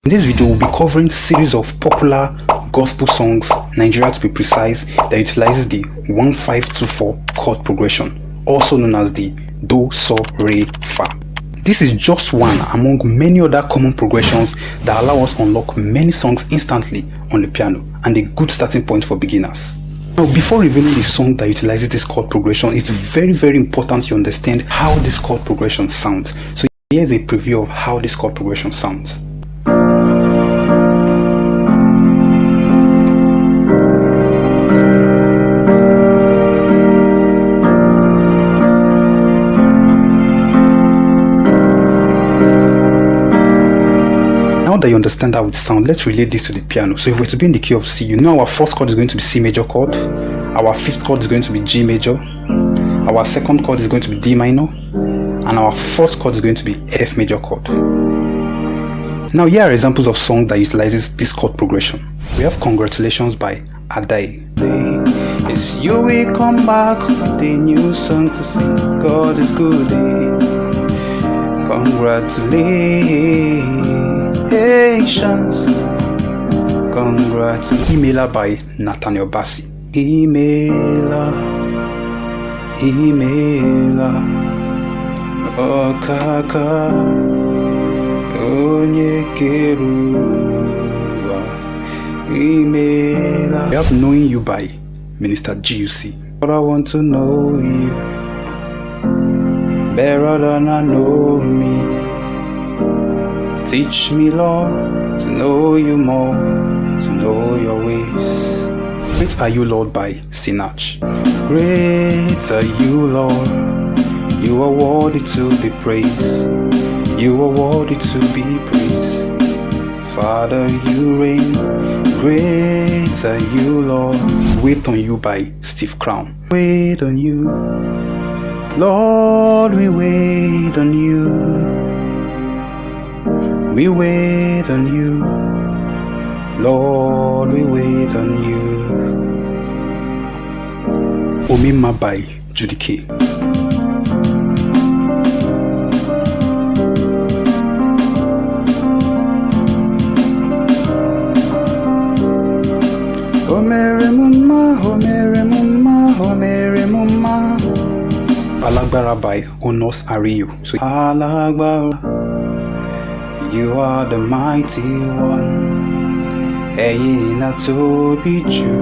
In this video, we'll be covering a series of popular gospel songs, Nigeria to be precise, that utilizes the 1-5-2-4 chord progression, also known as the Do, So, Re, Fa. This is just one among many other common progressions that allow us to unlock many songs instantly on the piano, and a good starting point for beginners. Now, before revealing the song that utilizes this chord progression, it's very important you understand how this chord progression sounds. So here's a preview of how this chord progression sounds. Now that you understand how it sounds, let's relate this to the piano. So if we're to be in the key of C, you know our first chord is going to be C major chord, our fifth chord is going to be G major, our second chord is going to be D minor, and our fourth chord is going to be F major chord. Now here are examples of songs that utilizes this chord progression. We have Congratulations by Adai. It's you, we come back with a new song to sing. God is good, Congratulations. Emailer by Nathaniel Bassey. Emailer, oh kaka, onye keruwa. Emailer. We have Knowing You by Minister GUC. But I want to know you better than I know me. Teach me, Lord, to know you more, to know your ways. Great Are You, Lord by Sinach. Great are you, Lord, you are worthy to be praised, you are worthy to be praised. Father, you reign. Great are you, Lord. Wait on You by Steve Crown. Wait on You, Lord, we wait on You. We wait on You, Lord, we wait on You. Omima by Judy K. Homere mumma, homere mumma, homere mumma. Alagbara by Onos Ariyo. So Alagbara, you are the mighty one. Eyina Tobiju,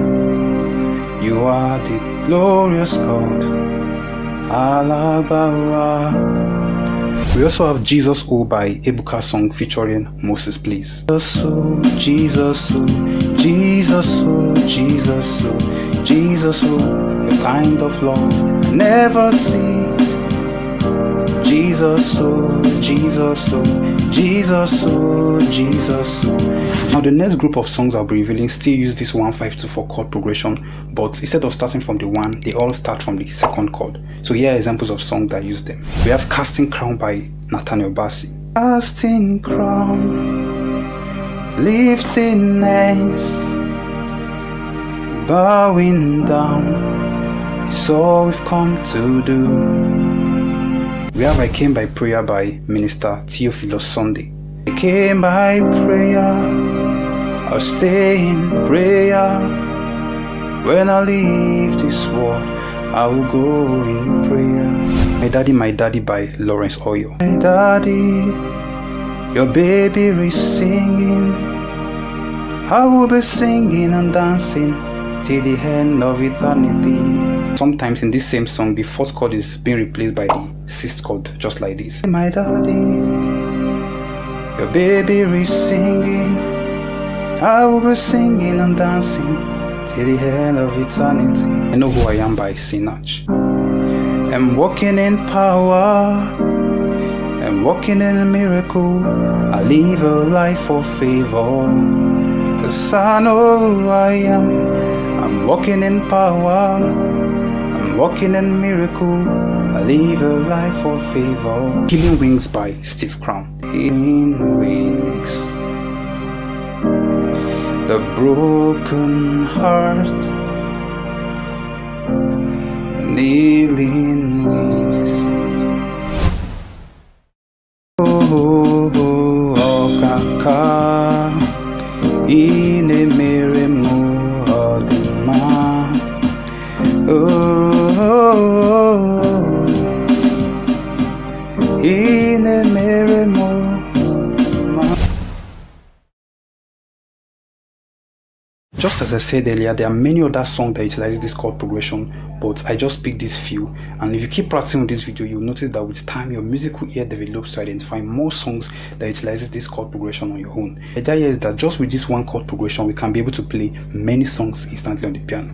you are the glorious God. Alagbara. We also have Jesus O by Ebuka Song featuring Moses Please. Jesus O, Jesus O, Jesus O, Jesus O, Jesus O, your kind of love I never see. Jesus O, Jesus O, Jesus O, Jesus O. Now the next group of songs I'll be revealing still use this 1-5-2-4 chord progression, but instead of starting from the one, they all start from the second chord. So here are examples of songs that use them. We have Casting Crown by Nathaniel Bassey. Casting crown, lifting hands, bowing down, it's all we've come to do. We have I Came by Prayer by Minister Theophilus Sunday. I came by prayer, I'll stay in prayer. When I leave this world, I will go in prayer. My Daddy by Lawrence Oyo. My daddy, your baby is singing. I will be singing and dancing till the end of eternity. Sometimes in this same song, the fourth chord is being replaced by the sixth chord, just like this. My daddy, your baby is singing. I will be singing and dancing till the end of eternity. I Know Who I Am by Sinach. I'm walking in power, I'm walking in a miracle. I live a life of favor, 'cause I know who I am. I'm walking in power, I'm walking in miracle. I live a life of favor. Healing Wings by Steve Crown. Healing wings, the broken heart, healing wings. Oh, oh, oh, oh, ine mere mo odima. Oh, ine mere mo. Just as I said earlier, there are many other songs that utilize this chord progression, but I just picked these few. And if you keep practicing with this video, you'll notice that with time, your musical ear develops to identify more songs that utilizes this chord progression on your own. The idea here is that just with this one chord progression, we can be able to play many songs instantly on the piano.